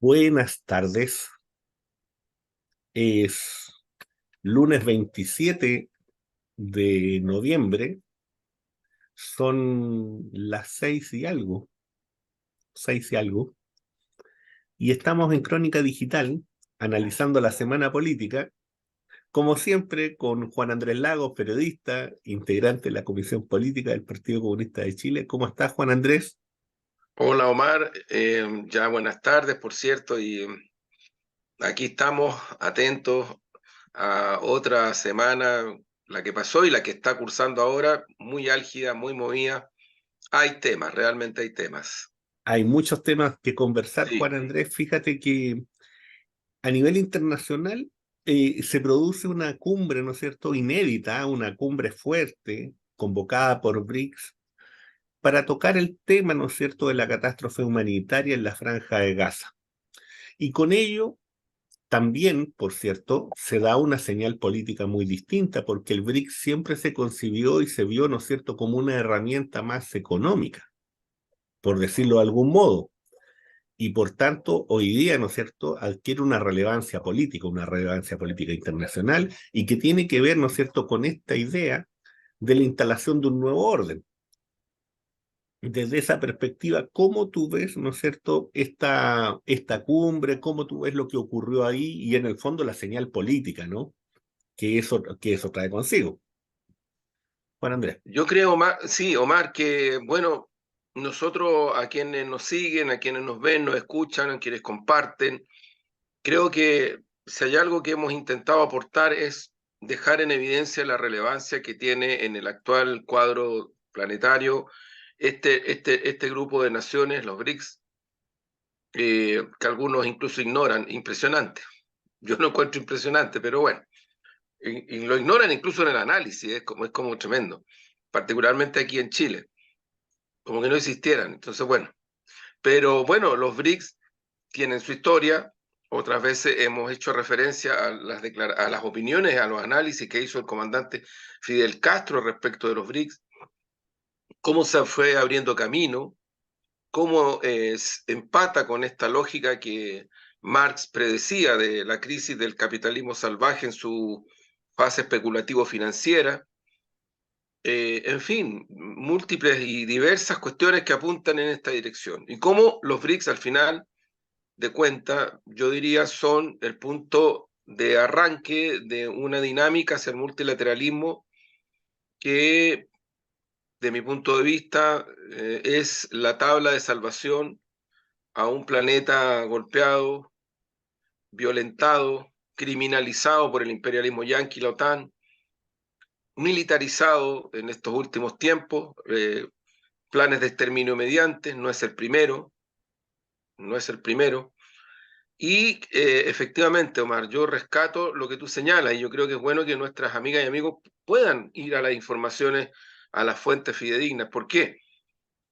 Buenas tardes. Es lunes 27 de noviembre. Son las 6 y algo. Y estamos en Crónica Digital, analizando la semana política, como siempre, con Juan Andrés Lagos, periodista, integrante de la Comisión Política del Partido Comunista de Chile. ¿Cómo estás, Juan Andrés? Hola Omar, ya buenas tardes, por cierto, y aquí estamos atentos a otra semana, la que pasó y la que está cursando ahora, muy álgida, muy movida. Hay temas, realmente hay temas. Hay muchos temas que conversar, Sí, Juan Andrés. Fíjate que a nivel internacional se produce una cumbre, ¿no es cierto?, inédita, una cumbre fuerte, convocada por BRICS, para tocar el tema, ¿no es cierto?, de la catástrofe humanitaria en la Franja de Gaza. Y con ello, también, por cierto, se da una señal política muy distinta, porque el BRICS siempre se concibió y se vio, ¿no es cierto?, como una herramienta más económica, por decirlo de algún modo. Y por tanto, hoy día, ¿no es cierto?, adquiere una relevancia política internacional, y que tiene que ver, ¿no es cierto?, con esta idea de la instalación de un nuevo orden. Desde esa perspectiva, ¿cómo tú ves, ¿no es cierto?, esta cumbre? ¿Cómo tú ves lo que ocurrió ahí? Y en el fondo la señal política, ¿no?, que eso trae consigo. Juan Andrés. yo creo, Omar, sí, Omar, que bueno, nosotros a quienes nos siguen, a quienes nos ven, nos escuchan, a quienes comparten, creo que si hay algo que hemos intentado aportar es dejar en evidencia la relevancia que tiene en el actual cuadro planetario este grupo de naciones, los BRICS, que algunos incluso ignoran, impresionante. Yo no encuentro impresionante, pero bueno, y lo ignoran incluso en el análisis, es como tremendo, particularmente aquí en Chile, como que no existieran. Entonces, bueno, pero bueno, los BRICS tienen su historia. Otras veces hemos hecho referencia a las opiniones, a los análisis que hizo el comandante Fidel Castro respecto de los BRICS, cómo se fue abriendo camino, cómo empata con esta lógica que Marx predecía de la crisis del capitalismo salvaje en su fase especulativo-financiera. En fin, múltiples y diversas cuestiones que apuntan en esta dirección. Y cómo los BRICS al final de cuenta, yo diría, son el punto de arranque de una dinámica hacia el multilateralismo que, de mi punto de vista, es la tabla de salvación a un planeta golpeado, violentado, criminalizado por el imperialismo yanqui y la OTAN, militarizado en estos últimos tiempos, planes de exterminio mediante, no es el primero, no es el primero. Y efectivamente, Omar, yo rescato lo que tú señalas y yo creo que es bueno que nuestras amigas y amigos puedan ir a las informaciones, a las fuentes fidedignas. ¿Por qué?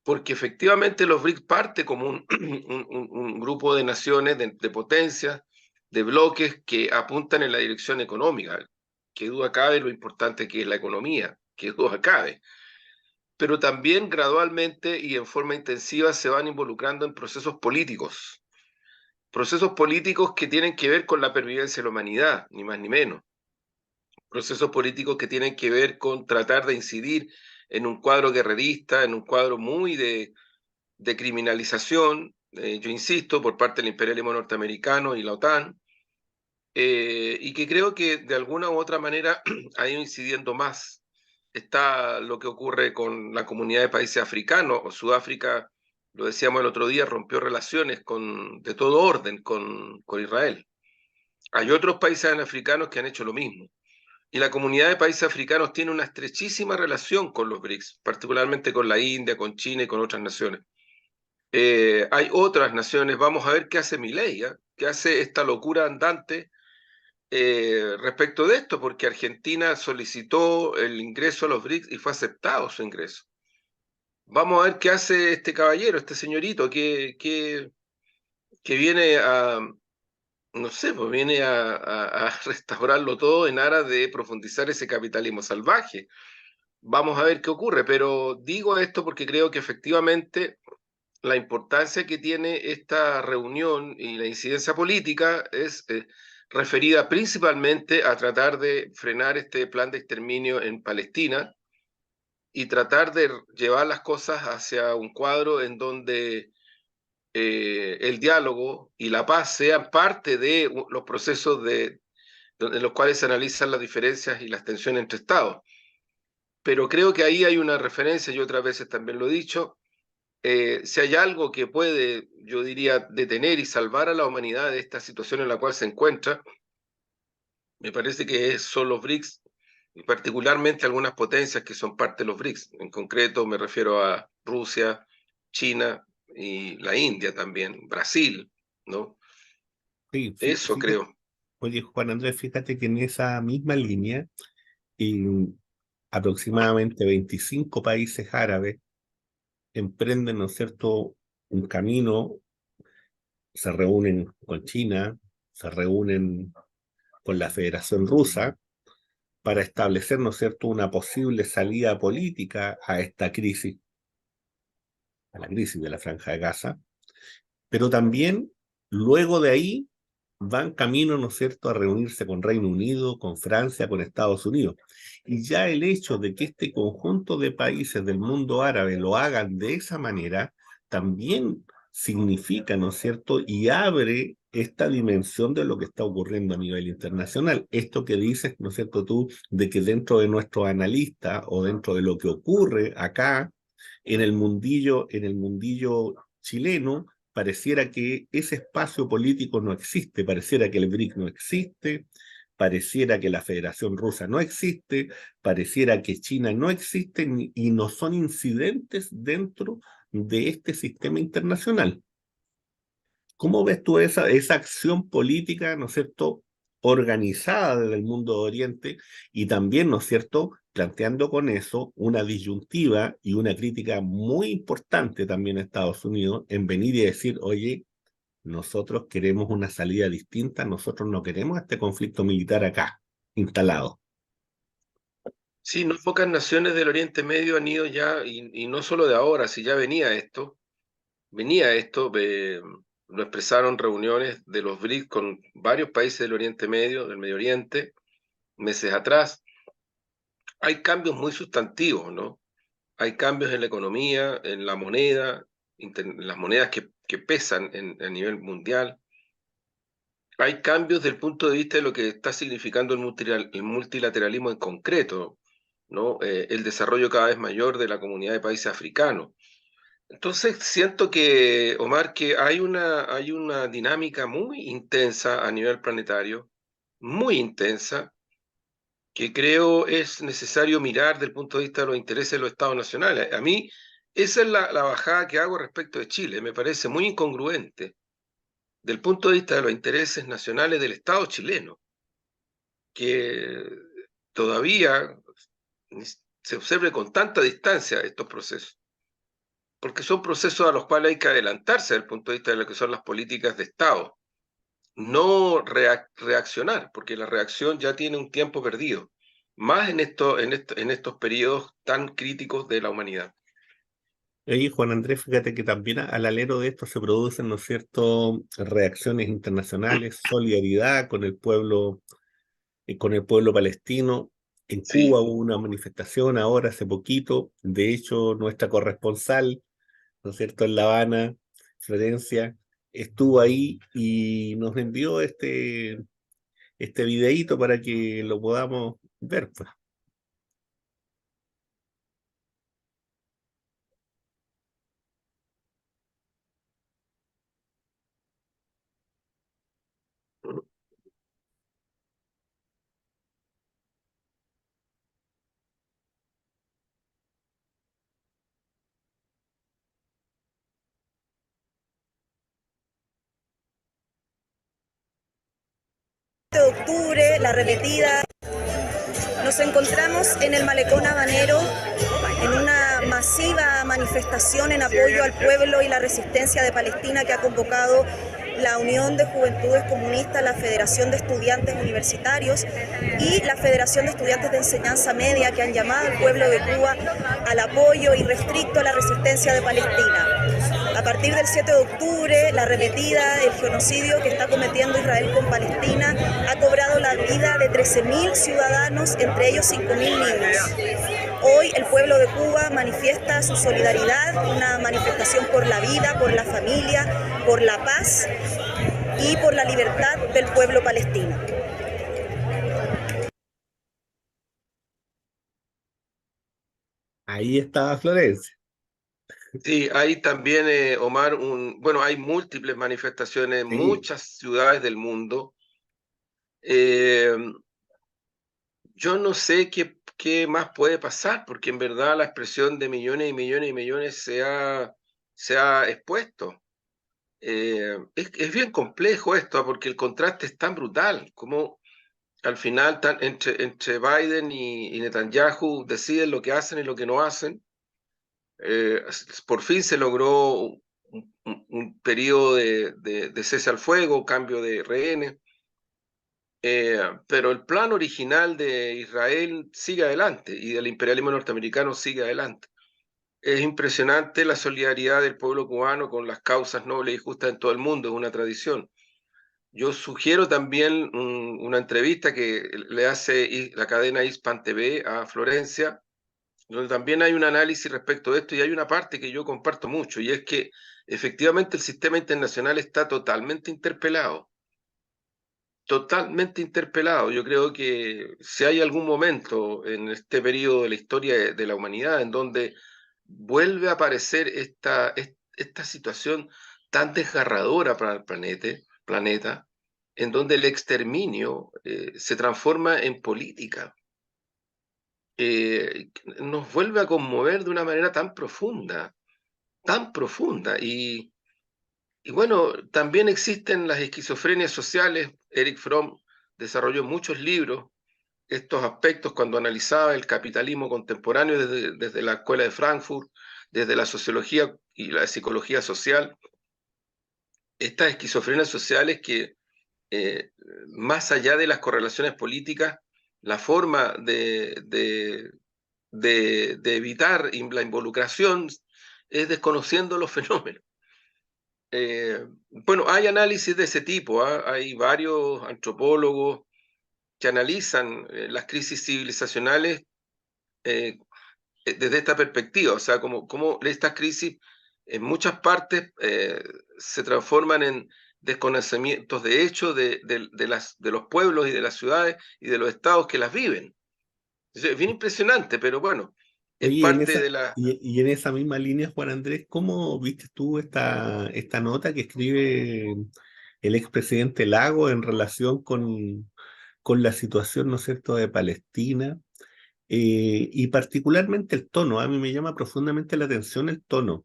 Porque efectivamente los BRICS parte como un grupo de naciones, de potencias, de bloques que apuntan en la dirección económica. Que duda cabe lo importante que es la economía, que duda cabe. Pero también gradualmente y en forma intensiva se van involucrando en procesos políticos que tienen que ver con la pervivencia de la humanidad, ni más ni menos. Procesos políticos que tienen que ver con tratar de incidir en un cuadro guerrerista, en un cuadro muy de criminalización, yo insisto, por parte del imperialismo norteamericano y la OTAN, y que creo que de alguna u otra manera ha ido incidiendo más. Está lo que ocurre con la comunidad de países africanos, o Sudáfrica, lo decíamos el otro día, rompió relaciones de todo orden con Israel. Hay otros países africanos que han hecho lo mismo. Y la comunidad de países africanos tiene una estrechísima relación con los BRICS, particularmente con la India, con China y con otras naciones. Hay otras naciones, vamos a ver qué hace Milei, ¿eh? ¿Qué hace esta locura andante respecto de esto? Porque Argentina solicitó el ingreso a los BRICS y fue aceptado su ingreso. Vamos a ver qué hace este caballero, este señorito, que viene a, no sé, pues viene a restaurarlo todo en aras de profundizar ese capitalismo salvaje. Vamos a ver qué ocurre, pero digo esto porque creo que efectivamente la importancia que tiene esta reunión y la incidencia política es referida principalmente a tratar de frenar este plan de exterminio en Palestina y tratar de llevar las cosas hacia un cuadro en donde el diálogo y la paz sean parte de los procesos en los cuales se analizan las diferencias y las tensiones entre Estados. Pero creo que ahí hay una referencia, y otras veces también lo he dicho, si hay algo que puede, yo diría, detener y salvar a la humanidad de esta situación en la cual se encuentra, me parece que son los BRICS, y particularmente algunas potencias que son parte de los BRICS. En concreto me refiero a Rusia, China y la India también, Brasil, ¿no? Sí, Eso fíjate, creo. oye, Juan Andrés, fíjate que en esa misma línea, y aproximadamente 25 países árabes emprenden, ¿no es cierto?, un camino, se reúnen con China, se reúnen con la Federación Rusa para establecer, ¿no es cierto?, una posible salida política a esta crisis, a la crisis de la Franja de Gaza, pero también luego de ahí van camino, ¿no es cierto?, a reunirse con Reino Unido, con Francia, con Estados Unidos. Y ya el hecho de que este conjunto de países del mundo árabe lo hagan de esa manera, también significa, ¿no es cierto?, y abre esta dimensión de lo que está ocurriendo a nivel internacional. Esto que dices, ¿no es cierto tú?, de que dentro de nuestros analistas o dentro de lo que ocurre acá, en el mundillo chileno, pareciera que ese espacio político no existe, pareciera que el BRIC no existe, pareciera que la Federación Rusa no existe, pareciera que China no existe y no son incidentes dentro de este sistema internacional. ¿Cómo ves tú esa acción política, ¿no es cierto?, organizada desde el mundo de Oriente y también, ¿no es cierto?, planteando con eso una disyuntiva y una crítica muy importante también a Estados Unidos en venir y decir, oye, nosotros queremos una salida distinta, nosotros no queremos este conflicto militar acá, instalado. Sí, no pocas naciones del Oriente Medio han ido ya, y no solo de ahora, si ya venía esto, lo expresaron reuniones de los BRICS con varios países del Oriente Medio, del Medio Oriente, meses atrás. Hay cambios muy sustantivos, ¿no? Hay cambios en la economía, en la moneda, en las monedas que pesan a nivel mundial. Hay cambios desde el punto de vista de lo que está significando el multilateralismo en concreto, ¿no? El desarrollo cada vez mayor de la comunidad de países africanos. Entonces siento que, Omar, que hay una dinámica muy intensa a nivel planetario, muy intensa, que creo es necesario mirar desde el punto de vista de los intereses de los estados nacionales. A mí, esa es la bajada que hago respecto de Chile. Me parece muy incongruente del punto de vista de los intereses nacionales del Estado chileno, que todavía se observe con tanta distancia estos procesos, porque son procesos a los cuales hay que adelantarse desde el punto de vista de lo que son las políticas de Estado, no reaccionar, porque la reacción ya tiene un tiempo perdido, más en estos periodos tan críticos de la humanidad. Oye, Juan Andrés, fíjate que también al alero de esto se producen, ¿no es cierto?, reacciones internacionales, solidaridad con el pueblo palestino. En Sí, Cuba hubo una manifestación ahora hace poquito, de hecho nuestra corresponsal, ¿no es cierto?, en La Habana, Florencia, estuvo ahí y nos envió este videíto para que lo podamos ver, pues. De octubre, la repetida, nos encontramos en el Malecón Habanero en una masiva manifestación en apoyo al pueblo y la resistencia de Palestina que ha convocado la Unión de Juventudes Comunistas, la Federación de Estudiantes Universitarios y la Federación de Estudiantes de Enseñanza Media, que han llamado al pueblo de Cuba al apoyo irrestricto a la resistencia de Palestina. A partir del 7 de octubre, la arremetida, el genocidio que está cometiendo Israel con Palestina ha cobrado la vida de 13.000 ciudadanos, entre ellos 5.000 niños. Hoy el pueblo de Cuba manifiesta su solidaridad, una manifestación por la vida, por la familia, por la paz y por la libertad del pueblo palestino. Ahí estaba Florencia. Sí, hay también, Omar, bueno, hay múltiples manifestaciones en Sí. muchas ciudades del mundo. Eh, yo no sé qué más puede pasar, porque en verdad la expresión de millones y millones y millones se ha expuesto. Es bien complejo esto, porque el contraste es tan brutal, como al final entre Biden y Netanyahu deciden lo que hacen y lo que no hacen. Por fin se logró un periodo de cese al fuego, cambio de rehenes, pero el plan original de Israel sigue adelante y del imperialismo norteamericano sigue adelante. Es impresionante la solidaridad del pueblo cubano con las causas nobles y justas en todo el mundo, es una tradición. Yo sugiero también una entrevista que le hace la cadena Hispan TV a Florencia, donde también hay un análisis respecto de esto, y hay una parte que yo comparto mucho, y es que efectivamente el sistema internacional está totalmente interpelado. Totalmente interpelado. Yo creo que si hay algún momento en este periodo de la historia de la humanidad en donde vuelve a aparecer esta situación tan desgarradora para el planeta, en donde el exterminio se transforma en política, nos vuelve a conmover de una manera tan profunda, tan profunda. Y bueno, también existen las esquizofrenias sociales. Eric Fromm desarrolló muchos libros estos aspectos cuando analizaba el capitalismo contemporáneo desde la Escuela de Frankfurt, desde la sociología y la psicología social. Estas esquizofrenias sociales que, más allá de las correlaciones políticas, la forma de evitar la involucración es desconociendo los fenómenos. Bueno, hay análisis de ese tipo, ¿ah? Hay varios antropólogos que analizan las crisis civilizacionales desde esta perspectiva, o sea, como estas crisis en muchas partes se transforman en desconocimientos de hecho de los pueblos y de las ciudades y de los estados que las viven. Es bien impresionante, pero bueno, es Oye, parte de la... y en esa misma línea, Juan Andrés, ¿cómo viste tú esta nota que escribe el expresidente Lago en relación con la situación, ¿no es cierto?, de Palestina? Y particularmente el tono, a mí me llama profundamente la atención el tono.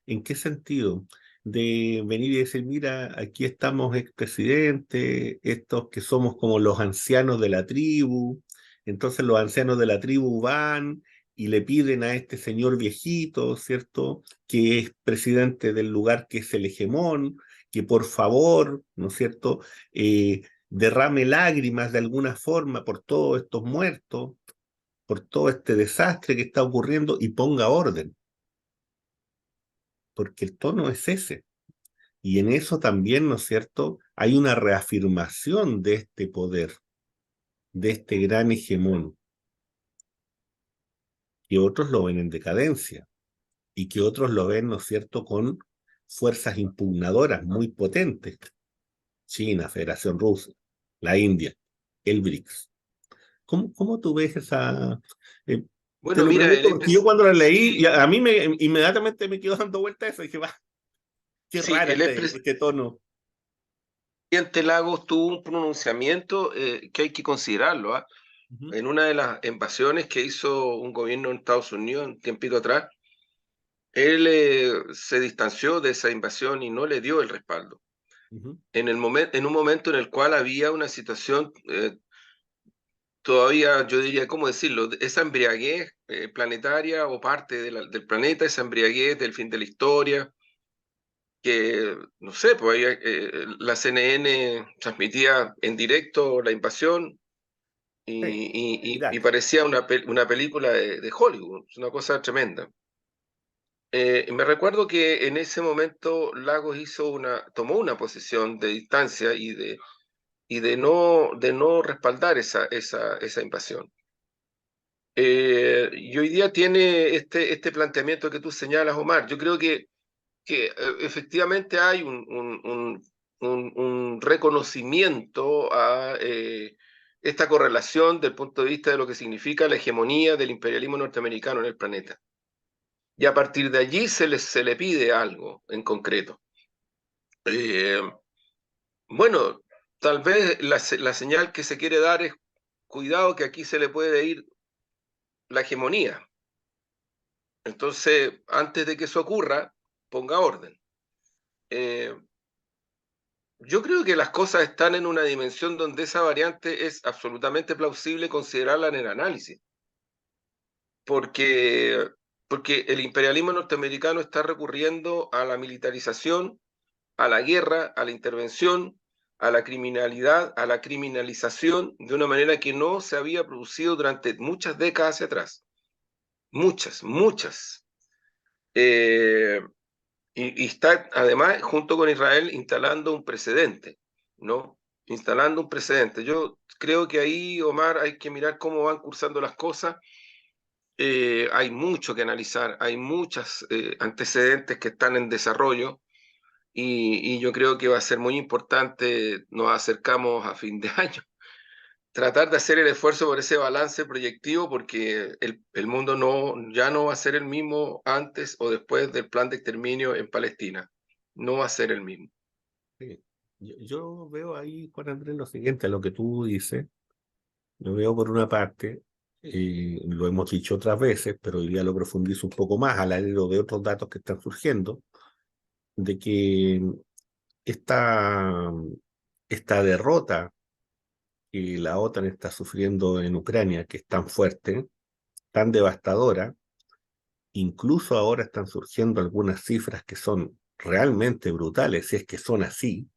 ¿En qué sentido? De venir y decir, mira, aquí estamos expresidente, estos que somos como los ancianos de la tribu, entonces los ancianos de la tribu van y le piden a este señor viejito, ¿cierto?, que es presidente del lugar que es el hegemón, que por favor, ¿no es cierto?, derrame lágrimas de alguna forma por todos estos muertos, por todo este desastre que está ocurriendo y ponga orden, porque el tono es ese. Y en eso también, ¿no es cierto?, hay una reafirmación de este poder, de este gran hegemón, que otros lo ven en decadencia y que otros lo ven, ¿no es cierto?, con fuerzas impugnadoras muy potentes. China, Federación Rusa, la India, el BRICS. ¿Cómo tú ves esa...? Te Bueno, lo mira, pregunto porque yo cuando la leí, a mí inmediatamente me quedó dando vuelta eso y dije, va, qué sí, rara el este tono. expresidente Lagos tuvo un pronunciamiento que hay que considerarlo, ¿ah? Ujú, En una de las invasiones que hizo un gobierno en Estados Unidos un tiempito atrás, él se distanció de esa invasión y no le dio el respaldo. ujú. En un momento en el cual había una situación todavía, yo diría, ¿cómo decirlo? Esa embriaguez planetaria o parte del planeta, esa embriaguez del fin de la historia, que, no sé, pues ahí, la CNN transmitía en directo la invasión Sí, y Irak. parecía una película de Hollywood, es una cosa tremenda. Me recuerdo que en ese momento Lagos tomó una posición de distancia y de no respaldar esa invasión. Y hoy día tiene este planteamiento que tú señalas, Omar. Yo creo que efectivamente hay un reconocimiento a esta correlación del punto de vista de lo que significa la hegemonía del imperialismo norteamericano en el planeta. Y a partir de allí se le pide algo en concreto. Bueno, tal vez la señal que se quiere dar es: cuidado que aquí se le puede ir la hegemonía. Entonces, antes de que eso ocurra, ponga orden. Yo creo que las cosas están en una dimensión donde esa variante es absolutamente plausible considerarla en el análisis, porque, porque el imperialismo norteamericano está recurriendo a la militarización, a la guerra, a la intervención, a la criminalidad, a la criminalización, de una manera que no se había producido durante muchas décadas hacia atrás. Muchas, muchas. Y está, además, junto con Israel, instalando un precedente, ¿no? Instalando un precedente. Yo creo que ahí, Omar, hay que mirar cómo van cursando las cosas. Hay mucho que analizar, hay muchos antecedentes que están en desarrollo, y yo creo que va a ser muy importante, nos acercamos a fin de año, tratar de hacer el esfuerzo por ese balance proyectivo, porque el mundo ya no va a ser el mismo antes o después del plan de exterminio en Palestina. No va a ser el mismo. Sí. Yo veo ahí, Juan Andrés, lo siguiente, lo que tú dices. Yo veo por una parte, lo hemos dicho otras veces, pero hoy día lo profundizo un poco más al hilo de otros datos que están surgiendo, de que esta, esta derrota que la OTAN está sufriendo en Ucrania, que es tan fuerte, tan devastadora, incluso ahora están surgiendo algunas cifras que son realmente brutales, si es que son así,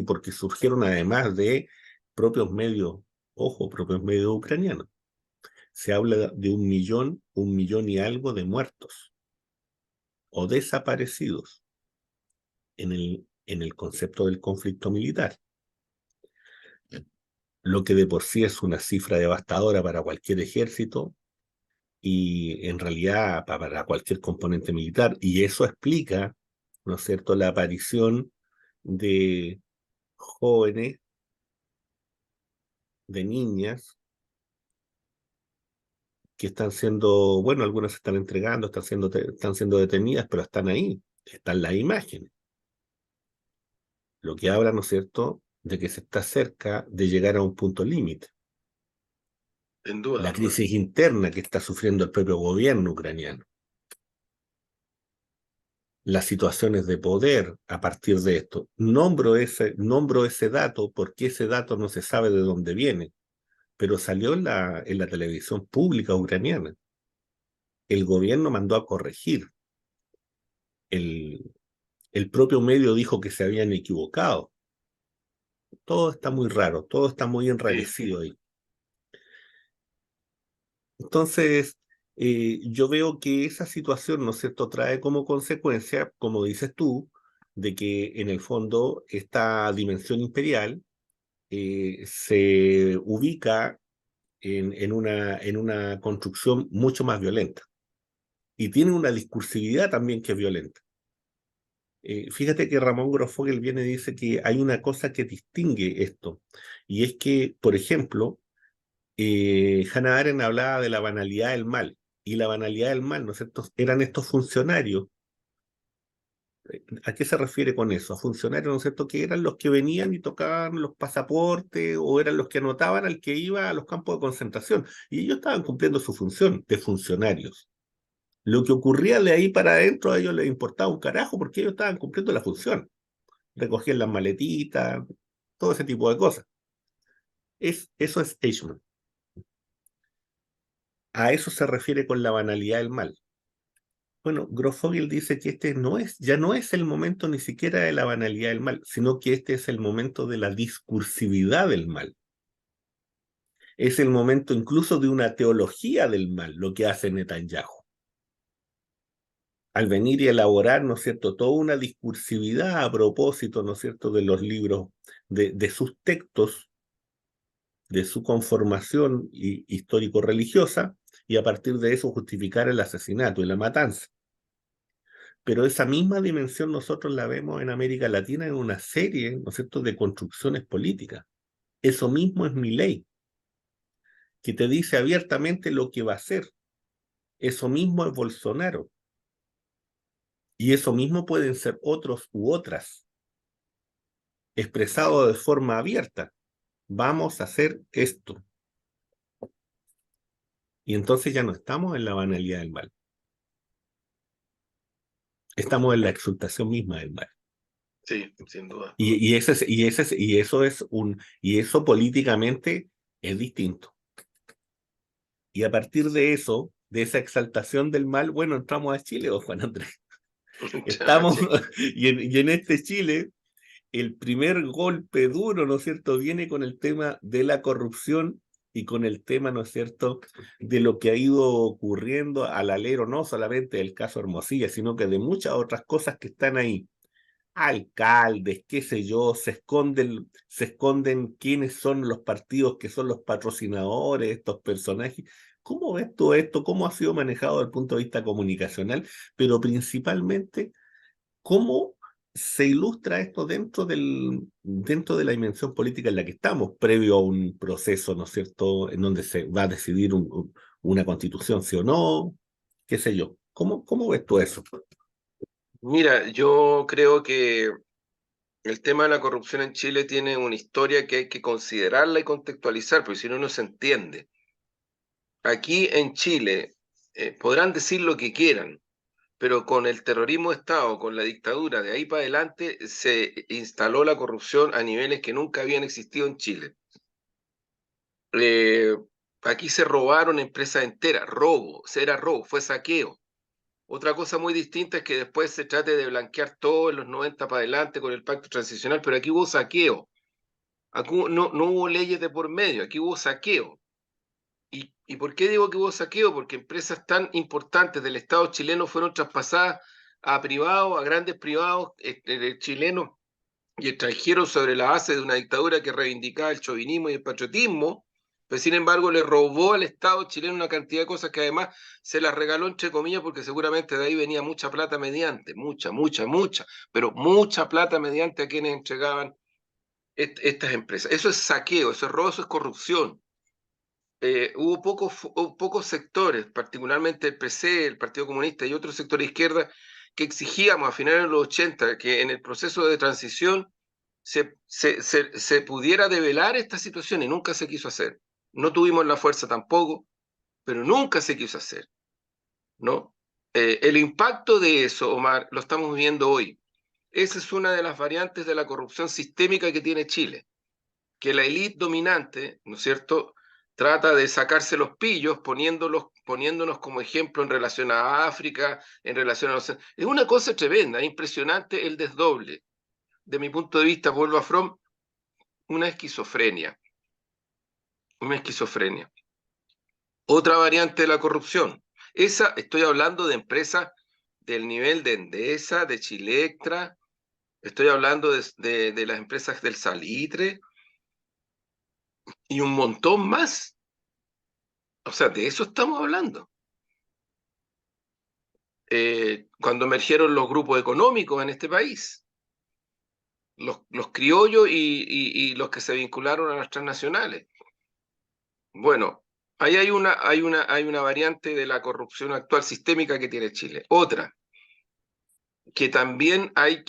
porque surgieron además de propios medios, ojo, propios medios ucranianos. Se habla de 1 millón y algo de muertos o desaparecidos en el concepto del conflicto militar, lo que de por sí es una cifra devastadora para cualquier ejército y en realidad para cualquier componente militar, y eso explica, ¿no es cierto?, la aparición de jóvenes, de niñas que están siendo, bueno, algunas se están entregando, están siendo detenidas, pero están ahí, están las imágenes. Lo que habla, ¿no es cierto?, de que se está cerca de llegar a un punto límite. Sin duda. La crisis interna que está sufriendo el propio gobierno ucraniano. Las situaciones de poder a partir de esto. Nombro ese dato porque ese dato no se sabe de dónde viene, pero salió en la televisión pública ucraniana. El gobierno mandó a corregir. El propio medio dijo que se habían equivocado. Todo está muy raro, todo está muy enrarecido ahí. Entonces, yo veo que esa situación, ¿no es cierto?, trae como consecuencia, como dices tú, de que en el fondo esta dimensión imperial se ubica en una construcción mucho más violenta. Y tiene una discursividad también que es violenta. Fíjate que Ramón Grosfogel viene y dice que hay una cosa que distingue esto, y es que, por ejemplo, Hannah Arendt hablaba de la banalidad del mal, y la banalidad del mal, ¿no es cierto?, eran estos funcionarios. ¿A qué se refiere con eso? A funcionarios, ¿no es cierto?, que eran los que venían y tocaban los pasaportes, o eran los que anotaban al que iba a los campos de concentración, y ellos estaban cumpliendo su función de funcionarios. Lo que ocurría de ahí para adentro a ellos les importaba un carajo, porque ellos estaban cumpliendo la función. Recogían las maletitas, todo ese tipo de cosas. Eso es Eichmann. A eso se refiere con la banalidad del mal. Bueno, Grosfogel dice que ya no es el momento ni siquiera de la banalidad del mal, sino que este es el momento de la discursividad del mal. Es el momento incluso de una teología del mal, lo que hace Netanyahu. al venir y elaborar, ¿no es cierto?, toda una discursividad a propósito, ¿no es cierto?, de los libros, de sus textos, de su conformación histórico-religiosa, y a partir de eso justificar el asesinato y la matanza. Pero esa misma dimensión nosotros la vemos en América Latina en una serie, ¿no es cierto?, de construcciones políticas. Eso mismo es Milei, que te dice abiertamente lo que va a hacer. Eso mismo es Bolsonaro. Y eso mismo pueden ser otros u otras, expresado de forma abierta. Vamos a hacer esto. Y entonces ya no estamos en la banalidad del mal. Estamos en la exaltación misma del mal. Sí, sin duda. Y eso políticamente es distinto. Y a partir de eso, de esa exaltación del mal, bueno, entramos a Chile, Juan Andrés. Estamos, y en este Chile, el primer golpe duro, ¿no es cierto?, viene con el tema de la corrupción y con el tema, ¿no es cierto?, de lo que ha ido ocurriendo al alero, no solamente del caso Hermosilla, sino que de muchas otras cosas que están ahí. Alcaldes, qué sé yo, se esconden quiénes son los partidos que son los patrocinadores, estos personajes. ¿Cómo ves todo esto? ¿Cómo ha sido manejado desde el punto de vista comunicacional? Pero principalmente, ¿cómo se ilustra esto dentro de la dimensión política en la que estamos, previo a un proceso, ¿no es cierto?, en donde se va a decidir una constitución, sí o no, qué sé yo. ¿Cómo ves tú eso? Mira, yo creo que el tema de la corrupción en Chile tiene una historia que hay que considerarla y contextualizar, porque si no, no se entiende. Aquí en Chile podrán decir lo que quieran, pero con el terrorismo de Estado, con la dictadura, de ahí para adelante se instaló la corrupción a niveles que nunca habían existido en Chile. Eh, Aquí se robaron empresas enteras, era robo, fue saqueo. Otra cosa muy distinta es que después se trate de blanquear todo en los 90 para adelante con el pacto transicional, pero aquí hubo saqueo. Aquí no hubo leyes de por medio, aquí hubo saqueo. ¿Y por qué digo que hubo saqueo? Porque empresas tan importantes del Estado chileno fueron traspasadas a privados, a grandes privados chilenos y extranjeros sobre la base de una dictadura que reivindicaba el chauvinismo y el patriotismo, pero sin embargo le robó al Estado chileno una cantidad de cosas que además se las regaló entre comillas porque seguramente de ahí venía mucha plata mediante, mucha, pero mucha plata mediante a quienes entregaban estas empresas. Eso es saqueo, eso es robo, eso es corrupción. Hubo pocos sectores, particularmente el PC, el Partido Comunista y otros sectores de izquierda, que exigíamos a finales de los 80 que en el proceso de transición se pudiera develar esta situación y nunca se quiso hacer. No tuvimos la fuerza tampoco, pero nunca se quiso hacer, ¿no? El impacto de eso, Omar, lo estamos viendo hoy. Esa es una de las variantes de la corrupción sistémica que tiene Chile, que la élite dominante, ¿no es cierto?, trata de sacarse los pillos poniéndonos como ejemplo en relación a África, en relación a los... Es una cosa tremenda, impresionante el desdoble. De mi punto de vista, vuelvo a Fromm, una esquizofrenia. Una esquizofrenia. Otra variante de la corrupción. Esa, estoy hablando de empresas del nivel de Endesa, de Chilectra, estoy hablando de las empresas del Salitre y un montón más. O sea, de eso estamos hablando. Cuando emergieron los grupos económicos en este país, los criollos y los que se vincularon a las transnacionales. Bueno, ahí hay una variante de la corrupción actual sistémica que tiene Chile. Otra, que también hay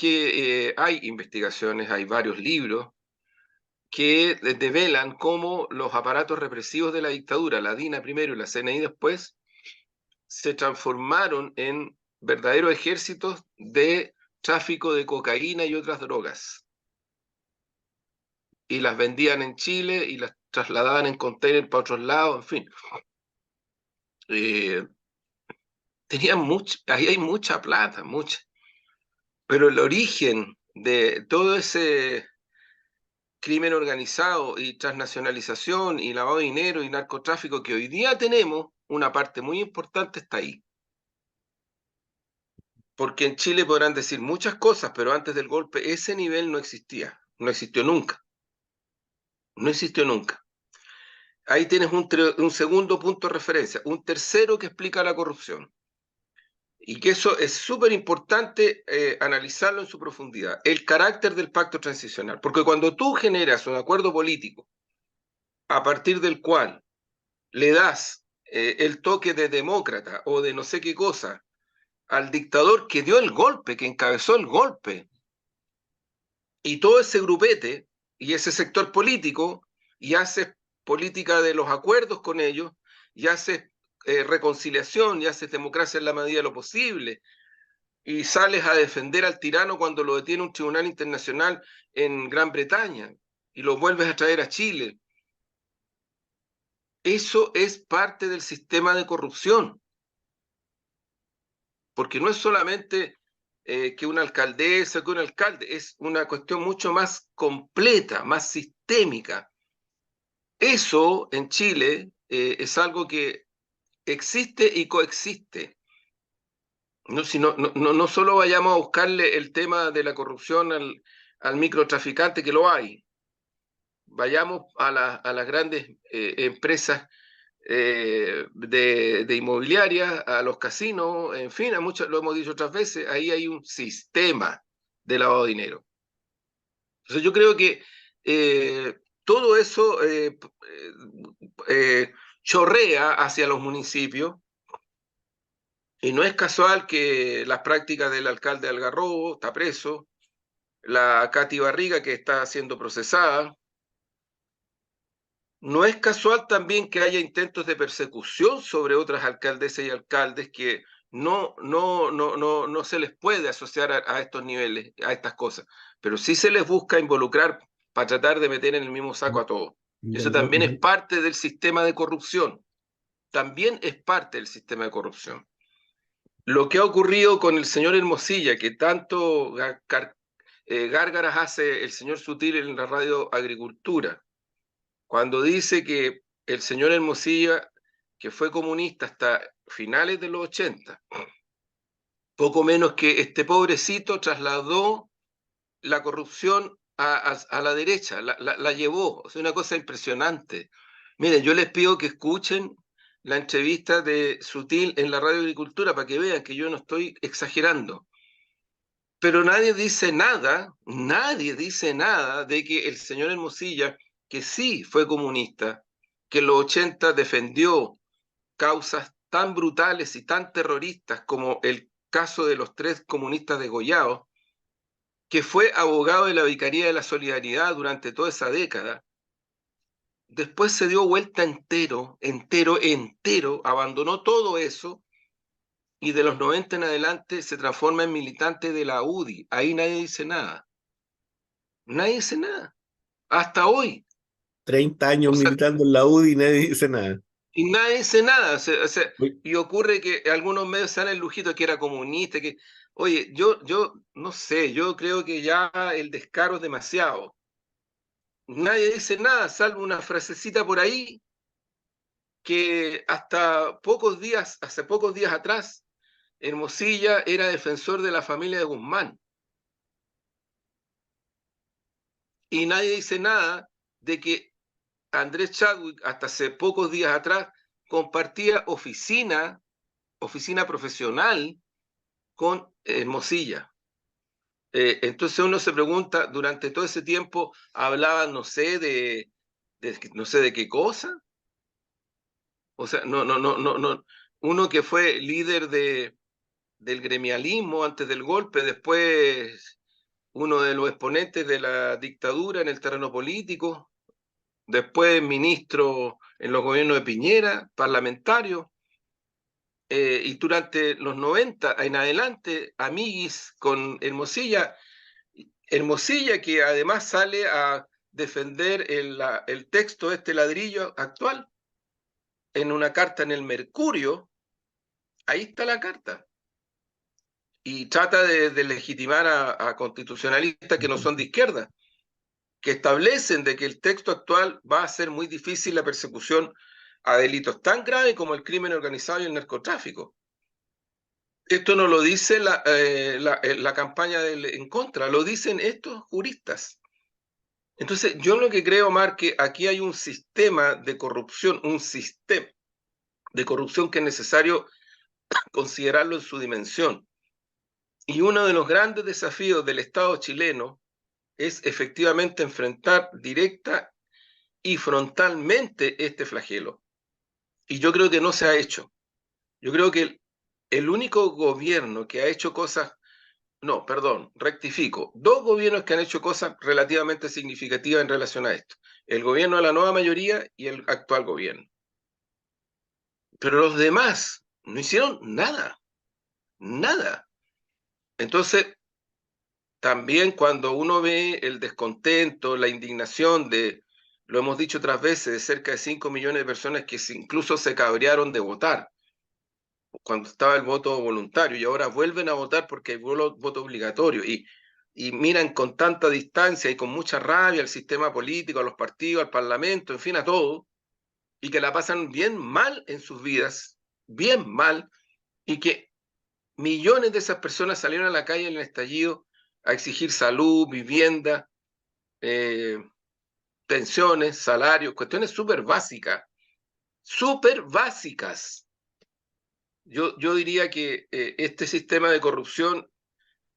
investigaciones, hay varios libros que develan cómo los aparatos represivos de la dictadura, la DINA primero y la CNI después, se transformaron en verdaderos ejércitos de tráfico de cocaína y otras drogas. Y las vendían en Chile y las trasladaban en container para otros lados, en fin. Ahí hay mucha plata, mucha. Pero el origen de todo ese crimen organizado y transnacionalización y lavado de dinero y narcotráfico que hoy día tenemos, una parte muy importante está ahí. porque en Chile podrán decir muchas cosas, pero antes del golpe ese nivel no existía, no existió nunca, no existió nunca. Ahí tienes un segundo punto de referencia, un tercero que explica la corrupción. Y que eso es súper importante analizarlo en su profundidad. El carácter del pacto transicional. Porque cuando tú generas un acuerdo político a partir del cual le das el toque de demócrata o de no sé qué cosa al dictador que dio el golpe, que encabezó el golpe, y todo ese grupete y ese sector político, y haces política de los acuerdos con ellos, y haces reconciliación, y haces democracia en la medida de lo posible, y sales a defender al tirano cuando lo detiene un tribunal internacional en Gran Bretaña, y lo vuelves a traer a Chile. Eso es parte del sistema de corrupción, porque no es solamente que una alcaldesa, que un alcalde, es una cuestión mucho más completa, más sistémica. Eso en Chile es algo que existe y coexiste. No, si no solo vayamos a buscarle el tema de la corrupción al microtraficante, que lo hay. Vayamos a las grandes empresas de inmobiliaria, a los casinos, en fin, lo hemos dicho otras veces, ahí hay un sistema de lavado de dinero. Entonces yo creo que todo eso chorrea hacia los municipios, y no es casual que las prácticas del alcalde de Algarrobo está preso, la Katy Barriga que está siendo procesada. No es casual también que haya intentos de persecución sobre otras alcaldesas y alcaldes que no se les puede asociar a estos niveles, a estas cosas, pero sí se les busca involucrar para tratar de meter en el mismo saco a todos. Y eso también es parte del sistema de corrupción. También es parte del sistema de corrupción. Lo que ha ocurrido con el señor Hermosilla, que tanto gárgaras hace el señor Sutil en la radio Agricultura, cuando dice que el señor Hermosilla, que fue comunista hasta finales de los 80, poco menos que este pobrecito trasladó la corrupción a la derecha, la llevó. Es una cosa impresionante. Miren, yo les pido que escuchen la entrevista de Sutil en la radio Agricultura para que vean que yo no estoy exagerando. Pero nadie dice nada de que el señor Hermosilla, que sí fue comunista, que en los 80 defendió causas tan brutales y tan terroristas como el caso de los 3 comunistas degollados, que fue abogado de la Vicaría de la Solidaridad durante toda esa década, después se dio vuelta entero, abandonó todo eso, y de los 90 en adelante se transforma en militante de la UDI. Ahí nadie dice nada. Nadie dice nada. Hasta hoy. 30 años militando en la UDI y nadie dice nada. Y nadie dice nada. Y ocurre que algunos medios se dan el lujito que era comunista. Oye, yo no sé, yo creo que ya el descaro es demasiado. Nadie dice nada, salvo una frasecita por ahí que hasta hace pocos días atrás, Hermosilla era defensor de la familia de Guzmán. Y nadie dice nada de que Andrés Chadwick, hasta hace pocos días atrás, compartía oficina profesional con Hermosilla. Entonces uno se pregunta, durante todo ese tiempo hablaban, no sé de qué cosa. O sea, no. Uno que fue líder del gremialismo antes del golpe, después uno de los exponentes de la dictadura en el terreno político, después ministro en los gobiernos de Piñera, parlamentario, y durante los 90 en adelante, amiguis con Hermosilla que además sale a defender el texto de este ladrillo actual en una carta en el Mercurio. Ahí está la carta. Y trata de legitimar a constitucionalistas que no son de izquierda, que establecen de que el texto actual va a hacer muy difícil la persecución a delitos tan graves como el crimen organizado y el narcotráfico. Esto no lo dice la campaña en contra, lo dicen estos juristas. Entonces, yo lo que creo, Omar, que aquí hay un sistema de corrupción, que es necesario considerarlo en su dimensión. Y uno de los grandes desafíos del Estado chileno es efectivamente enfrentar directa y frontalmente este flagelo. Y yo creo que no se ha hecho. Yo creo que el único gobierno que ha hecho cosas, no, perdón, rectifico, dos gobiernos que han hecho cosas relativamente significativas en relación a esto. El gobierno de la nueva mayoría y el actual gobierno. Pero los demás no hicieron nada, nada. Entonces, también cuando uno ve el descontento, la indignación lo hemos dicho otras veces, de cerca de 5 millones de personas que incluso se cabrearon de votar cuando estaba el voto voluntario y ahora vuelven a votar porque hay voto obligatorio y miran con tanta distancia y con mucha rabia al sistema político, a los partidos, al parlamento, en fin, a todo, y que la pasan bien mal en sus vidas, bien mal, y que millones de esas personas salieron a la calle en el estallido a exigir salud, vivienda, pensiones, salarios, cuestiones súper básicas, súper básicas. Yo diría que este sistema de corrupción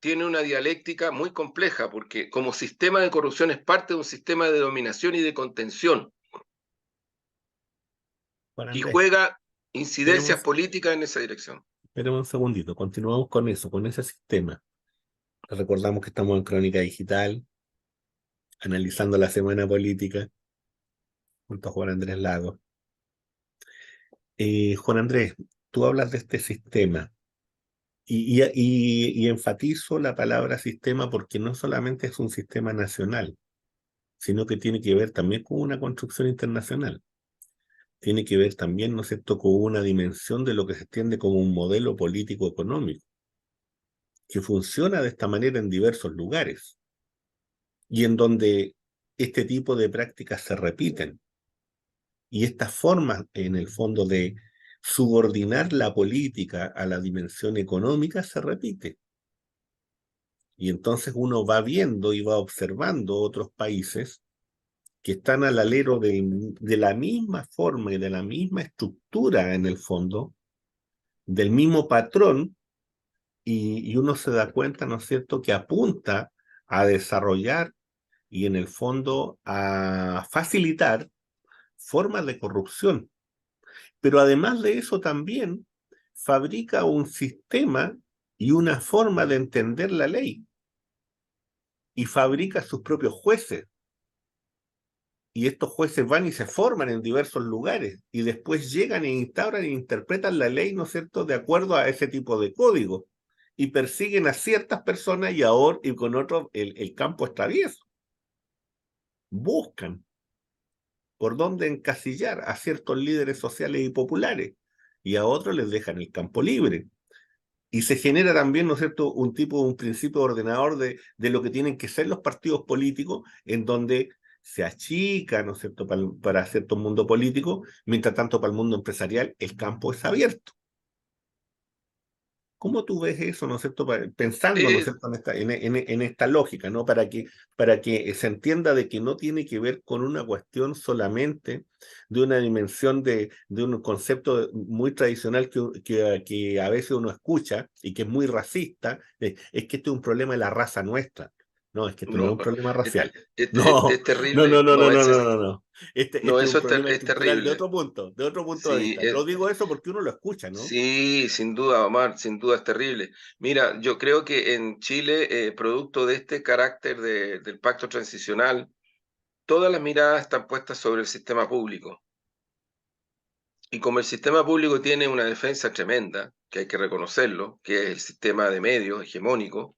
tiene una dialéctica muy compleja, porque como sistema de corrupción es parte de un sistema de dominación y de contención, Juan y Andrés, juega incidencias esperemos, políticas en esa dirección. esperemos un segundito, continuamos con eso, con ese sistema. Recordamos que estamos en Crónica Digital, analizando la semana política, junto a Juan Andrés Lago. Juan Andrés, tú hablas de este sistema y enfatizo la palabra sistema porque no solamente es un sistema nacional, sino que tiene que ver también con una construcción internacional. Tiene que ver también, ¿no es cierto?, con una dimensión de lo que se entiende como un modelo político-económico, que funciona de esta manera en diversos lugares y en donde este tipo de prácticas se repiten. Y esta forma, en el fondo, de subordinar la política a la dimensión económica se repite. Y entonces uno va viendo y va observando otros países que están al alero de la misma forma y de la misma estructura, en el fondo, del mismo patrón, y uno se da cuenta, ¿no es cierto?, que apunta a desarrollar y en el fondo a facilitar formas de corrupción. Pero además de eso también fabrica un sistema y una forma de entender la ley y fabrica sus propios jueces. Y estos jueces van y se forman en diversos lugares y después llegan e instauran e interpretan la ley, ¿no es cierto?, de acuerdo a ese tipo de código y persiguen a ciertas personas y ahora y con otros el campo es travieso. Buscan por dónde encasillar a ciertos líderes sociales y populares y a otros les dejan el campo libre. Y se genera también, ¿no es cierto?, un principio ordenador de lo que tienen que ser los partidos políticos, en donde se achica, ¿no es cierto?, para cierto mundo político, mientras tanto para el mundo empresarial el campo es abierto. ¿Cómo tú ves eso, ¿no es cierto?, pensando, ¿no es Eh, cierto?, en esta lógica, ¿no?, para que se entienda de que no tiene que ver con una cuestión solamente de una dimensión de un concepto muy tradicional que a veces uno escucha y que es muy racista, es que este es un problema de la raza nuestra. No, es que esto no es no, un problema es, racial. es No, no, no, terrible. no, no, no, no, no, no. No, Este es un eso problema es estructural terrible. de otro punto de Sí, vista. Lo digo eso porque uno lo escucha, ¿no? sí, sin duda, Omar, sin duda es terrible. Mira, yo creo que en Chile, producto de este carácter del pacto transicional, todas las miradas están puestas sobre el sistema público. Y como el sistema público tiene una defensa tremenda, que hay que reconocerlo, que es el sistema de medios hegemónico,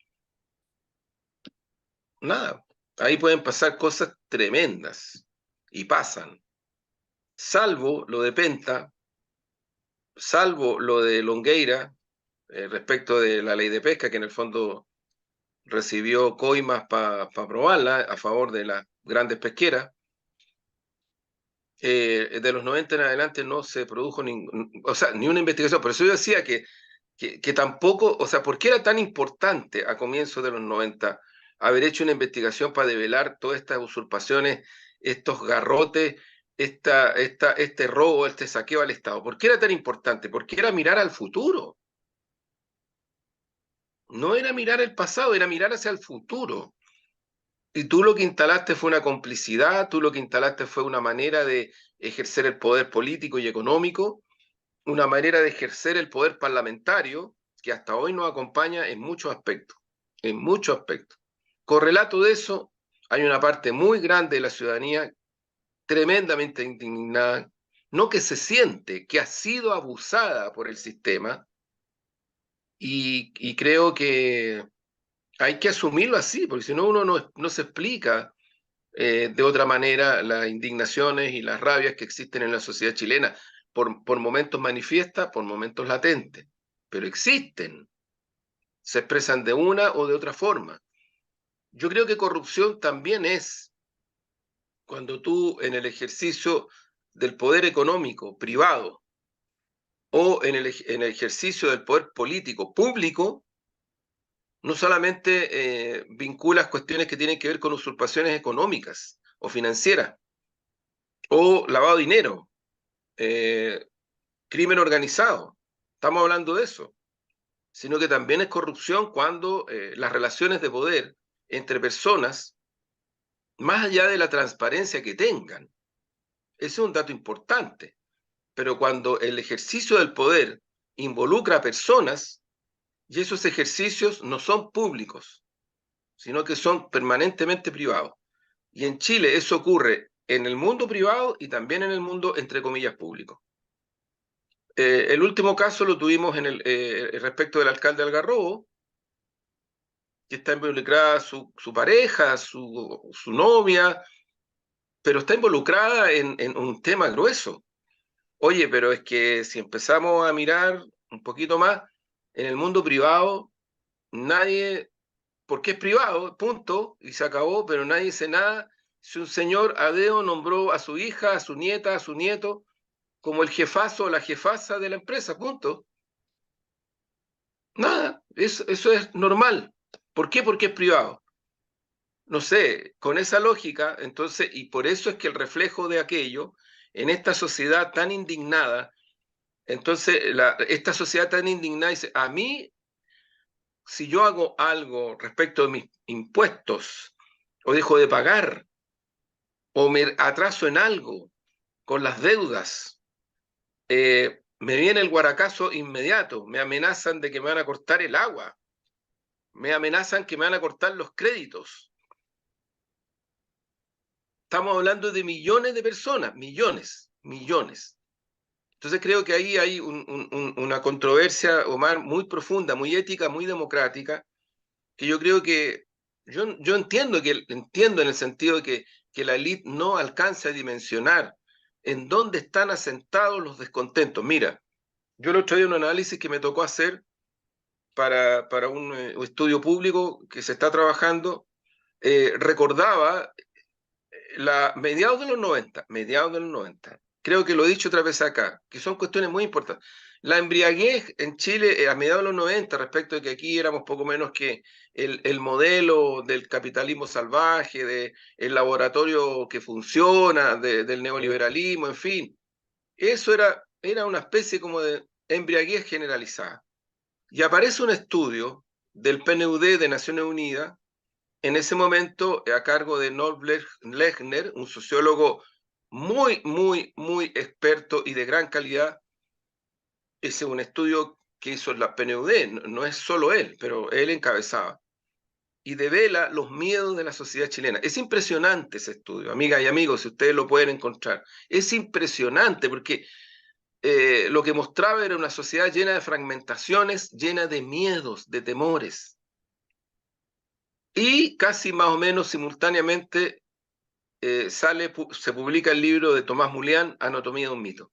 nada, ahí pueden pasar cosas tremendas y pasan. Salvo lo de Penta, salvo lo de Longueira, respecto de la ley de pesca, que en el fondo recibió coimas para aprobarla a favor de las grandes pesqueras. De los 90 en adelante no se produjo o sea, ni una investigación. Por eso yo decía que que tampoco, o sea, ¿por qué era tan importante a comienzos de los 90 haber hecho una investigación para develar todas estas usurpaciones, estos garrotes, este robo, este saqueo al Estado? ¿Por qué era tan importante? Porque era mirar al futuro. No era mirar el pasado, era mirar hacia el futuro. Y tú lo que instalaste fue una complicidad, tú lo que instalaste fue una manera de ejercer el poder político y económico, una manera de ejercer el poder parlamentario que hasta hoy nos acompaña en muchos aspectos, en muchos aspectos. Correlato de eso, hay una parte muy grande de la ciudadanía tremendamente indignada, no que se siente, que ha sido abusada por el sistema, y creo que hay que asumirlo así, porque si no uno no se explica de otra manera las indignaciones y las rabias que existen en la sociedad chilena, por momentos manifiestas, por momentos latentes, pero existen, se expresan de una o de otra forma. Yo creo que corrupción también es cuando tú en el ejercicio del poder económico privado o en el ejercicio del poder político público, no solamente vinculas cuestiones que tienen que ver con usurpaciones económicas o financieras o lavado de dinero, eh, crimen organizado, estamos hablando de eso, sino que también es corrupción cuando las relaciones de poder entre personas, más allá de la transparencia que tengan, ese es un dato importante, pero cuando el ejercicio del poder involucra a personas y esos ejercicios no son públicos, sino que son permanentemente privados. Y en Chile eso ocurre en el mundo privado y también en el mundo, entre comillas, público. El último caso lo tuvimos respecto del alcalde de Algarrobo, que está involucrada su pareja, su novia, pero está involucrada en un tema grueso. Oye, pero es que si empezamos a mirar un poquito más, en el mundo privado, nadie, porque es privado, punto, y se acabó, pero nadie dice nada. Si un señor Adeo nombró a su hija, a su nieta, a su nieto, como el jefazo o la jefasa de la empresa, punto. Nada, eso es normal. ¿Por qué? Porque es privado. No sé, con esa lógica, entonces, y por eso es que el reflejo de aquello, en esta sociedad tan indignada, entonces, esta sociedad tan indignada dice, a mí, si yo hago algo respecto de mis impuestos, o dejo de pagar, o me atraso en algo con las deudas, me viene el guaracazo inmediato, me amenazan de que me van a cortar el agua, me amenazan que me van a cortar los créditos. Estamos hablando de millones de personas, millones, millones. Entonces creo que ahí hay una controversia, Omar, muy profunda, muy ética, muy democrática, que yo creo que, yo entiendo en el sentido de que la élite no alcanza a dimensionar en dónde están asentados los descontentos. Mira, yo el otro día un análisis que me tocó hacer para un estudio público que se está trabajando, recordaba mediados de los 90, creo que lo he dicho otra vez acá, que son cuestiones muy importantes. La embriaguez en Chile a mediados de los 90, respecto de que aquí éramos poco menos que el modelo del capitalismo salvaje, del laboratorio que funciona, del neoliberalismo, en fin, eso era una especie como de embriaguez generalizada. Y aparece un estudio del PNUD de Naciones Unidas, en ese momento a cargo de Norbert Lechner, un sociólogo muy, muy, muy experto y de gran calidad. Ese es un estudio que hizo la PNUD, no es solo él, pero él encabezaba. Y devela los miedos de la sociedad chilena. Es impresionante ese estudio, amigas y amigos, si ustedes lo pueden encontrar. Es impresionante porque lo que mostraba era una sociedad llena de fragmentaciones, llena de miedos, de temores. Y casi más o menos simultáneamente se publica el libro de Tomás Mulián, Anatomía de un mito,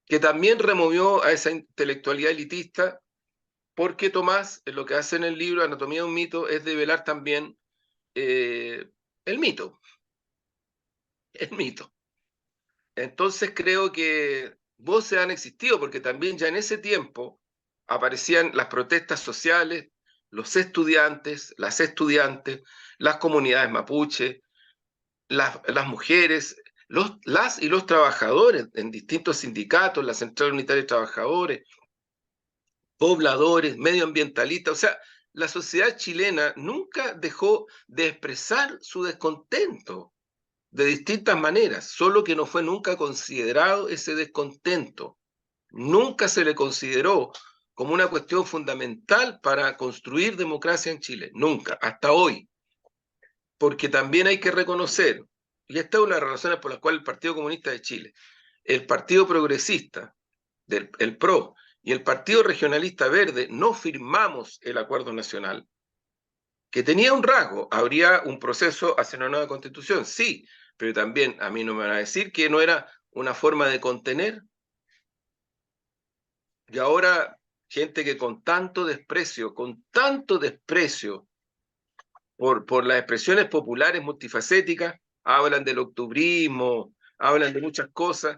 que también removió a esa intelectualidad elitista, porque Tomás, lo que hace en el libro Anatomía de un mito, es develar también el mito. El mito. Entonces creo que voces han existido, porque también ya en ese tiempo aparecían las protestas sociales, los estudiantes, las comunidades mapuche, las mujeres, las y los trabajadores en distintos sindicatos, la Central Unitaria de Trabajadores, pobladores, medioambientalistas. O sea, la sociedad chilena nunca dejó de expresar su descontento de distintas maneras, solo que no fue nunca considerado ese descontento. Nunca se le consideró como una cuestión fundamental para construir democracia en Chile. Nunca, hasta hoy. Porque también hay que reconocer, y esta es una de las razones por las cuales el Partido Comunista de Chile, el Partido Progresista, el PRO, y el Partido Regionalista Verde no firmamos el acuerdo nacional, que tenía un rasgo, habría un proceso hacia una nueva constitución, sí, pero también a mí no me van a decir que no era una forma de contener. Y ahora, gente que con tanto desprecio por las expresiones populares multifacéticas, hablan del octubrismo, hablan de muchas cosas,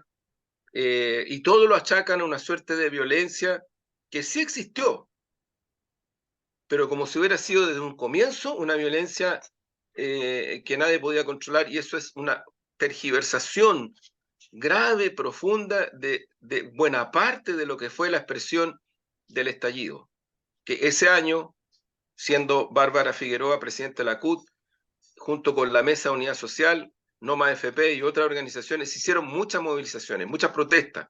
y todo lo achacan a una suerte de violencia que sí existió, pero como si hubiera sido desde un comienzo una violencia que nadie podía controlar, y eso es una tergiversación grave, profunda, de buena parte de lo que fue la expresión del estallido, que ese año, siendo Bárbara Figueroa presidenta de la CUT, junto con la Mesa de Unidad Social, Noma FP y otras organizaciones, hicieron muchas movilizaciones, muchas protestas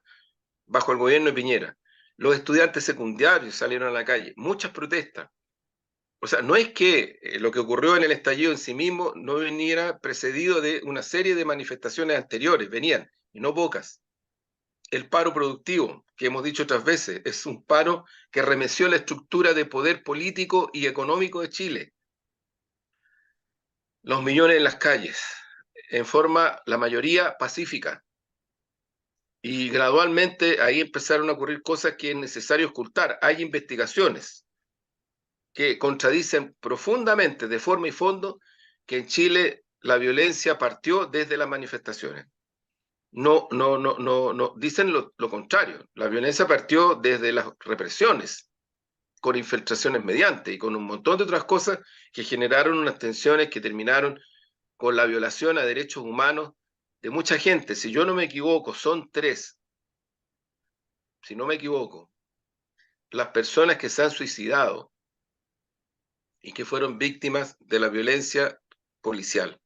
bajo el gobierno de Piñera. Los estudiantes secundarios salieron a la calle, muchas protestas. O sea, no es que lo que ocurrió en el estallido en sí mismo no viniera precedido de una serie de manifestaciones anteriores, venían, y no pocas. El paro productivo, que hemos dicho otras veces, es un paro que remeció la estructura de poder político y económico de Chile. Los millones en las calles, en forma, la mayoría, pacífica. Y gradualmente ahí empezaron a ocurrir cosas que es necesario ocultar. Hay investigaciones que contradicen profundamente, de forma y fondo, que en Chile la violencia partió desde las manifestaciones. No, dicen lo contrario. La violencia partió desde las represiones, con infiltraciones mediante y con un montón de otras cosas que generaron unas tensiones que terminaron con la violación a derechos humanos de mucha gente. Si yo no me equivoco, son 3, si no me equivoco, las personas que se han suicidado y que fueron víctimas de la violencia policial.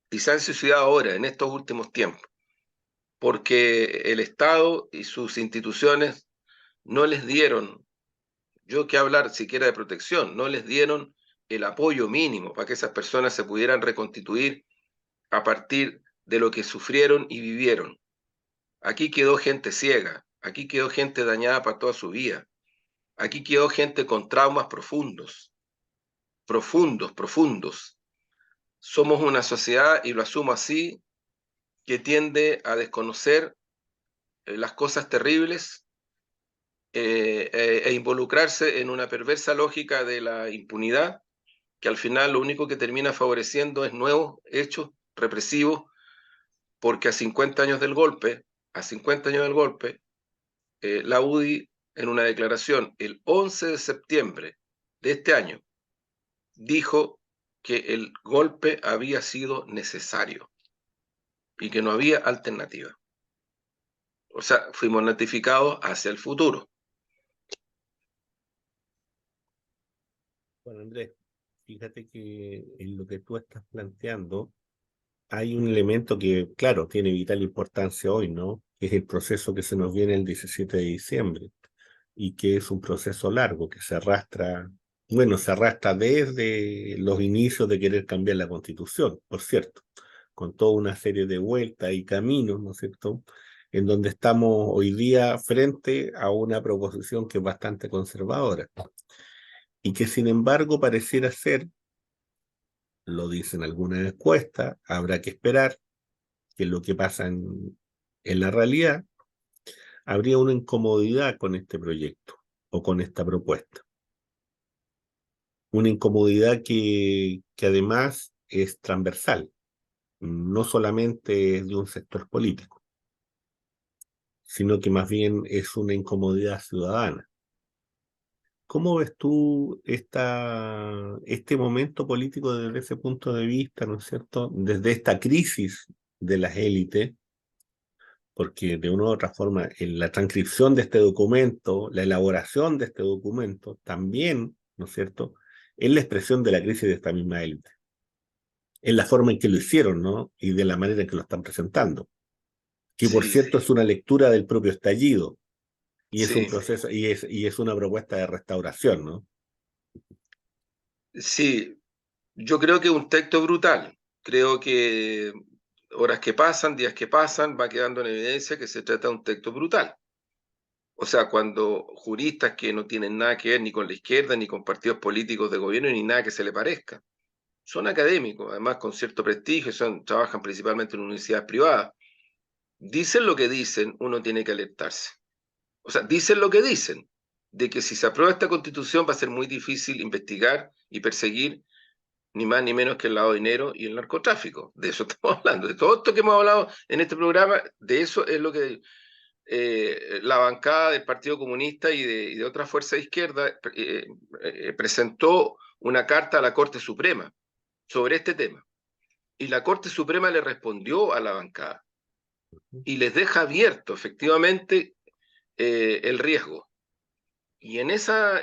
Y se han suicidado ahora, en estos últimos tiempos, porque el Estado y sus instituciones no les dieron, yo que hablar siquiera de protección, no les dieron el apoyo mínimo para que esas personas se pudieran reconstituir a partir de lo que sufrieron y vivieron. Aquí quedó gente ciega, aquí quedó gente dañada para toda su vida, aquí quedó gente con traumas profundos, profundos. Somos una sociedad, y lo asumo así, que tiende a desconocer las cosas terribles e involucrarse en una perversa lógica de la impunidad, que al final lo único que termina favoreciendo es nuevos hechos represivos, porque a 50 años del golpe, la UDI, en una declaración el 11 de septiembre de este año, dijo que el golpe había sido necesario y que no había alternativa. O sea, fuimos notificados hacia el futuro. Bueno, Andrés, fíjate que en lo que tú estás planteando hay un elemento que, claro, tiene vital importancia hoy, ¿no? Que es el proceso que se nos viene el 17 de diciembre y que es un proceso largo que se arrastra, bueno, se arrastra desde los inicios de querer cambiar la Constitución, por cierto, con toda una serie de vueltas y caminos, ¿no es cierto?, en donde estamos hoy día frente a una proposición que es bastante conservadora y que sin embargo pareciera ser, lo dicen algunas encuestas, habrá que esperar que lo que pasa en la realidad, habría una incomodidad con este proyecto o con esta propuesta. Una incomodidad que además es transversal, no solamente es de un sector político, sino que más bien es una incomodidad ciudadana. ¿Cómo ves tú este momento político desde ese punto de vista, ¿no es cierto? Desde esta crisis de las élites, porque de una u otra forma en la transcripción de este documento, la elaboración de este documento, también, ¿no es cierto?, es la expresión de la crisis de esta misma élite. Es la forma en que lo hicieron, ¿no? Y de la manera en que lo están presentando. Que por Sí, cierto es una lectura del propio estallido, y es un sí, proceso, y es una propuesta de restauración, ¿no? sí. Yo creo que es un texto brutal. Creo que horas que pasan, días que pasan, va quedando en evidencia que se trata de un texto brutal. O sea, cuando juristas que no tienen nada que ver ni con la izquierda, ni con partidos políticos de gobierno, ni nada que se le parezca, son académicos, además con cierto prestigio, trabajan principalmente en universidades privadas, dicen lo que dicen, uno tiene que alertarse. O sea, dicen lo que dicen, de que si se aprueba esta constitución va a ser muy difícil investigar y perseguir ni más ni menos que el lavado de dinero y el narcotráfico. De eso estamos hablando. De todo esto que hemos hablado en este programa, de eso es lo que la bancada del Partido Comunista y de otra fuerza de izquierda presentó una carta a la Corte Suprema sobre este tema. Y la Corte Suprema le respondió a la bancada y les deja abierto efectivamente el riesgo. Y en esa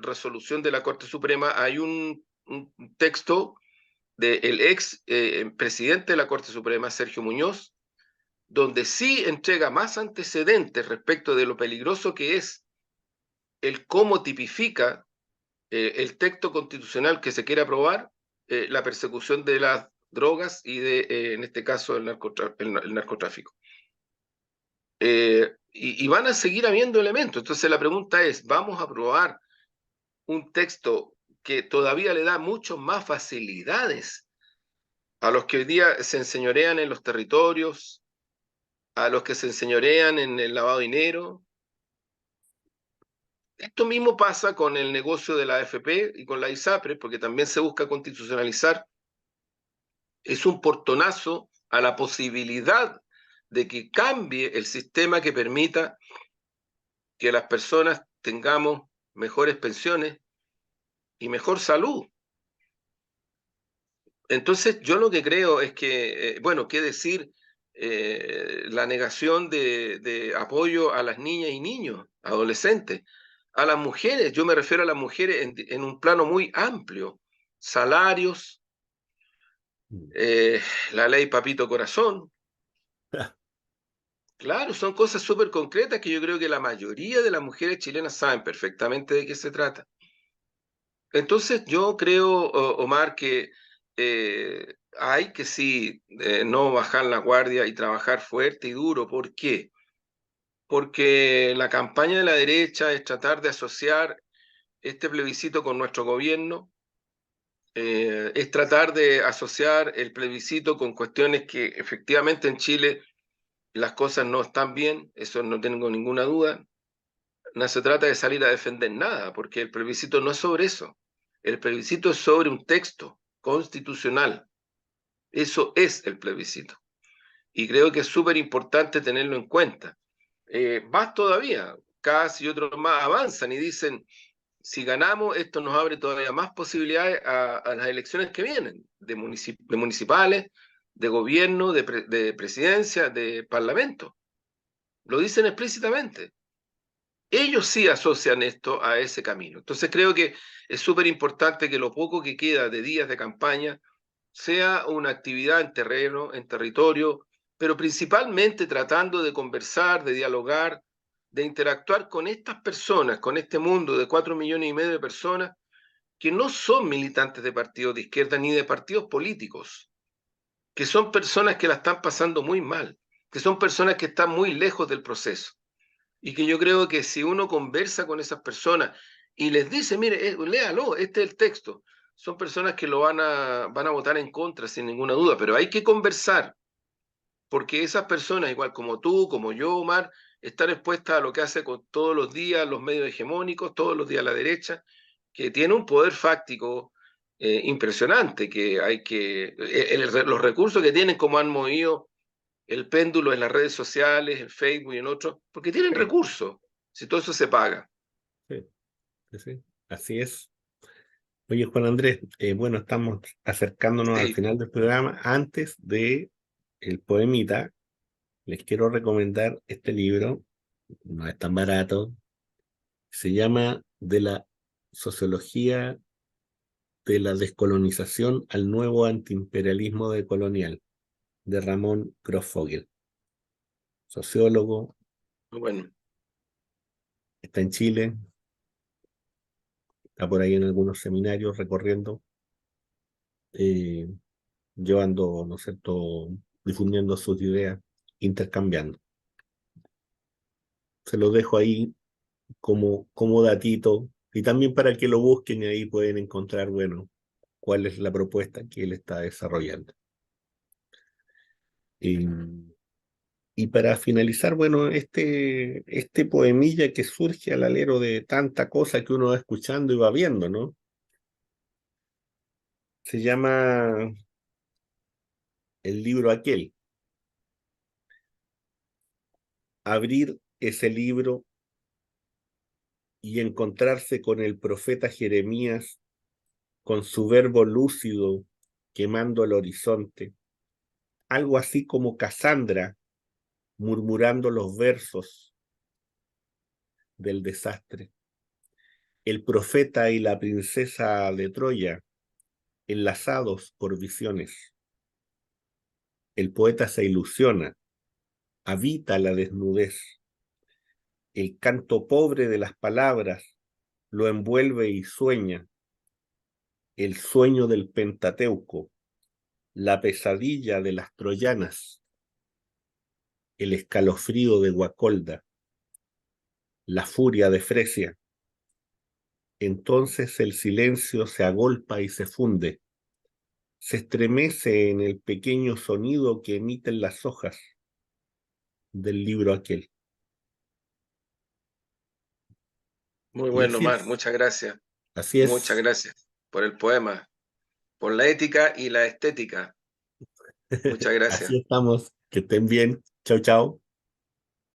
resolución de la Corte Suprema hay un texto del ex presidente de la Corte Suprema, Sergio Muñoz, donde sí entrega más antecedentes respecto de lo peligroso que es el cómo tipifica el texto constitucional que se quiere aprobar, la persecución de las drogas y en este caso, el narcotráfico. Y van a seguir habiendo elementos. Entonces la pregunta es, ¿vamos a aprobar un texto que todavía le da mucho más facilidades a los que hoy día se enseñorean en los territorios, a los que se enseñorean en el lavado de dinero? Esto mismo pasa con el negocio de la AFP y con la ISAPRE, porque también se busca constitucionalizar. Es un portonazo a la posibilidad de que cambie el sistema que permita que las personas tengamos mejores pensiones y mejor salud. Entonces, yo lo que creo es que, bueno, qué decir, la negación de apoyo a las niñas y niños, adolescentes, a las mujeres, yo me refiero a las mujeres en un plano muy amplio, salarios, la ley Papito Corazón, claro, son cosas súper concretas que yo creo que la mayoría de las mujeres chilenas saben perfectamente de qué se trata. Entonces, yo creo, Omar, que hay que sí no bajar la guardia y trabajar fuerte y duro. ¿Por qué? Porque la campaña de la derecha es tratar de asociar este plebiscito con nuestro gobierno, es tratar de asociar el plebiscito con cuestiones que efectivamente en Chile las cosas no están bien, eso no tengo ninguna duda. No se trata de salir a defender nada, porque el plebiscito no es sobre eso. El plebiscito es sobre un texto constitucional. Eso es el plebiscito. Y creo que es súper importante tenerlo en cuenta. Más todavía, CAS y otros más avanzan y dicen, si ganamos, esto nos abre todavía más posibilidades a las elecciones que vienen, de municipales, de gobierno, de presidencia, de parlamento. Lo dicen explícitamente. Ellos sí asocian esto a ese camino. Entonces creo que es súper importante que lo poco que queda de días de campaña sea una actividad en terreno, en territorio, pero principalmente tratando de conversar, de dialogar, de interactuar con estas personas, con este mundo de 4,5 millones de personas que no son militantes de partidos de izquierda ni de partidos políticos, que son personas que la están pasando muy mal, que son personas que están muy lejos del proceso. Y que yo creo que si uno conversa con esas personas y les dice, mire, léalo, este es el texto, son personas que lo van a votar en contra sin ninguna duda, pero hay que conversar, porque esas personas, igual como tú, como yo, Omar, están expuestas a lo que hace con todos los días los medios hegemónicos, todos los días la derecha, que tiene un poder fáctico impresionante, que hay que, los recursos que tienen, como han movido el péndulo en las redes sociales, en Facebook y en otros, porque tienen recursos, si todo eso se paga. Sí, sí, así es. Oye, Juan Andrés, bueno, estamos acercándonos al Sí, final del programa. Antes de el poemita, les quiero recomendar este libro, no es tan barato, se llama De la sociología de la descolonización al nuevo antiimperialismo decolonial, de Ramón Grossfogel, sociólogo, bueno, está en Chile, está por ahí en algunos seminarios recorriendo, eh, llevando, ¿no es cierto?, difundiendo sus ideas, intercambiando. Se los dejo ahí como datito, y también para que lo busquen y ahí pueden encontrar, bueno, cuál es la propuesta que él está desarrollando. Y para finalizar, bueno, este poemilla que surge al alero de tanta cosa que uno va escuchando y va viendo, ¿no? Se llama El libro aquel. Abrir ese libro y encontrarse con el profeta Jeremías, con su verbo lúcido quemando el horizonte, algo así como Casandra murmurando los versos del desastre. El profeta y la princesa de Troya enlazados por visiones. El poeta se ilusiona, habita la desnudez. El canto pobre de las palabras lo envuelve y sueña. El sueño del Pentateuco, la pesadilla de las troyanas, el escalofrío de Guacolda, la furia de Fresia. Entonces el silencio se agolpa y se funde, se estremece en el pequeño sonido que emiten las hojas del libro aquel. muy Y bueno, así Omar, es, muchas gracias. así Muchas es. gracias por el poema, por la ética y la estética. Muchas gracias. Así estamos. Que estén bien. Chau, chau.